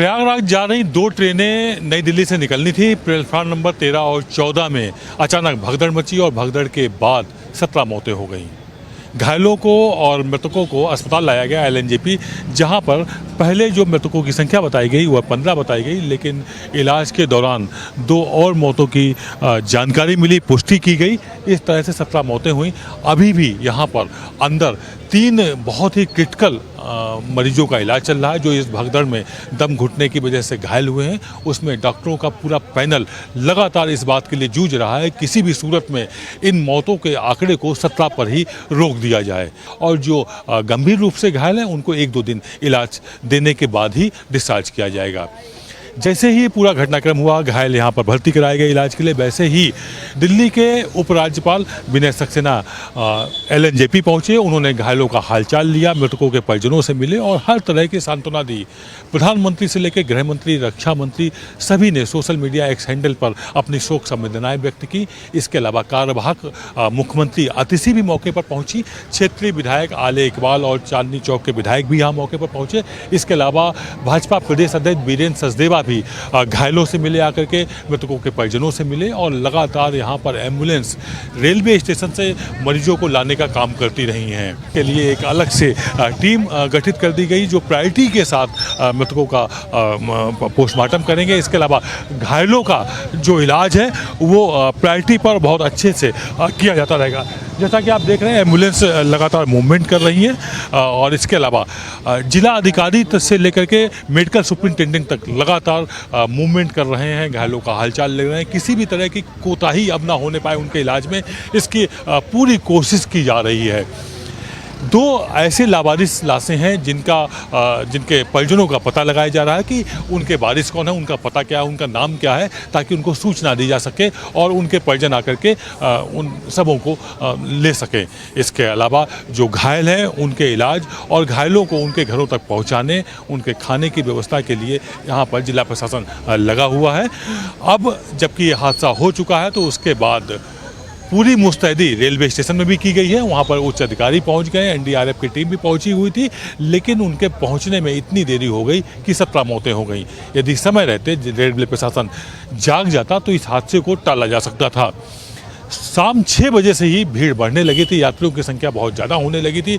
प्रयागराज जा रही दो ट्रेनें नई दिल्ली से निकलनी थी। प्लेटफार्म नंबर 13 और 14 में अचानक भगदड़ मची और भगदड़ के बाद 17 मौतें हो गईं। घायलों को और मृतकों को अस्पताल लाया गया एलएनजेपी, जहां पर पहले जो मृतकों की संख्या बताई गई वह 15 बताई गई, लेकिन इलाज के दौरान 2 और मौतों की जानकारी मिली, पुष्टि की गई। इस तरह से 17 मौतें हुई। अभी भी यहां पर अंदर 3 बहुत ही क्रिटिकल मरीजों का इलाज चल रहा है, जो इस भगदड़ में दम घुटने की वजह से घायल हुए हैं। उसमें डॉक्टरों का पूरा पैनल लगातार इस बात के लिए जूझ रहा है किसी भी सूरत में इन मौतों के आंकड़े को 17 पर ही रोक दिया जाए, और जो गंभीर रूप से घायल हैं उनको 1-2 दिन इलाज देने के बाद ही डिस्चार्ज किया जाएगा। जैसे ही पूरा घटनाक्रम हुआ, घायल यहाँ पर भर्ती कराए गए इलाज के लिए, वैसे ही दिल्ली के उपराज्यपाल विनय सक्सेना एलएनजेपी पहुँचे। उन्होंने घायलों का हालचाल लिया, मृतकों के परिजनों से मिले और हर तरह की सांत्वना दी। प्रधानमंत्री से लेकर गृह मंत्री, रक्षा मंत्री, सभी ने सोशल मीडिया एक्स हैंडल पर अपनी शोक संवेदनाएं व्यक्त की। इसके अलावा कार्यवाहक मुख्यमंत्री अतिथि भी मौके पर पहुंची। क्षेत्रीय विधायक आले इकबाल और चांदनी चौक के विधायक भी यहाँ मौके पर पहुंचे। इसके अलावा भाजपा प्रदेश अध्यक्ष वीरेंद्र सचदेवा भी घायलों से मिले, आकर के मृतकों के परिजनों से मिले, और लगातार यहाँ पर एम्बुलेंस रेलवे स्टेशन से मरीजों को लाने का काम करती रही हैं। के लिए एक अलग से टीम गठित कर दी गई, जो प्रायोरिटी के साथ मृतकों का पोस्टमार्टम करेंगे। इसके अलावा घायलों का जो इलाज है वो प्रायोरिटी पर बहुत अच्छे से किया जाता रहेगा। जैसा कि आप देख रहे हैं, एम्बुलेंस लगातार मूवमेंट कर रही है, और इसके अलावा जिला अधिकारी से लेकर के मेडिकल सुपरिटेंडेंट तक लगातार मूवमेंट कर रहे हैं, घायलों का हालचाल ले रहे हैं। किसी भी तरह की कोताही अब ना होने पाए उनके इलाज में, इसकी पूरी कोशिश की जा रही है। 2 ऐसे लावारिस लाशें हैं जिनके परिजनों का पता लगाया जा रहा है कि उनके वारिस कौन है, उनका पता क्या है, उनका नाम क्या है, ताकि उनको सूचना दी जा सके और उनके परिजन आकर के उन सबों को ले सकें। इसके अलावा जो घायल हैं उनके इलाज और घायलों को उनके घरों तक पहुंचाने, उनके खाने की व्यवस्था के लिए यहाँ पर जिला प्रशासन लगा हुआ है। अब जबकि ये हादसा हो चुका है तो उसके बाद पूरी मुस्तैदी रेलवे स्टेशन में भी की गई है। वहाँ पर उच्च अधिकारी पहुँच गए, एनडीआरएफ की टीम भी पहुँची हुई थी, लेकिन उनके पहुँचने में इतनी देरी हो गई कि 17 मौतें हो गई। यदि समय रहते रेलवे प्रशासन जाग जाता तो इस हादसे को टाला जा सकता था। शाम 6 बजे से ही भीड़ बढ़ने लगी थी, यात्रियों की संख्या बहुत ज़्यादा होने लगी थी।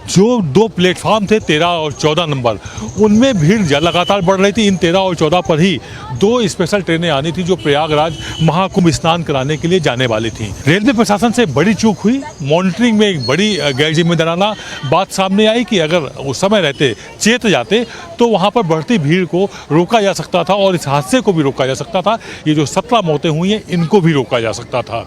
जो 2 प्लेटफार्म थे 13 और 14 नंबर, उनमें भीड़ लगातार बढ़ रही थी। इन 13 और 14 पर ही 2 स्पेशल ट्रेनें आनी थी जो प्रयागराज महाकुंभ स्नान कराने के लिए जाने वाली थी। रेलवे प्रशासन से बड़ी चूक हुई। मॉनिटरिंग में एक बड़ी गैर जिम्मेदाराना बात सामने आई कि अगर उस समय रहते चेत जाते तो वहाँ पर बढ़ती भीड़ को रोका जा सकता था और इस हादसे को भी रोका जा सकता था। ये जो 17 मौतें हुई हैं इनको भी रोका जा सकता था।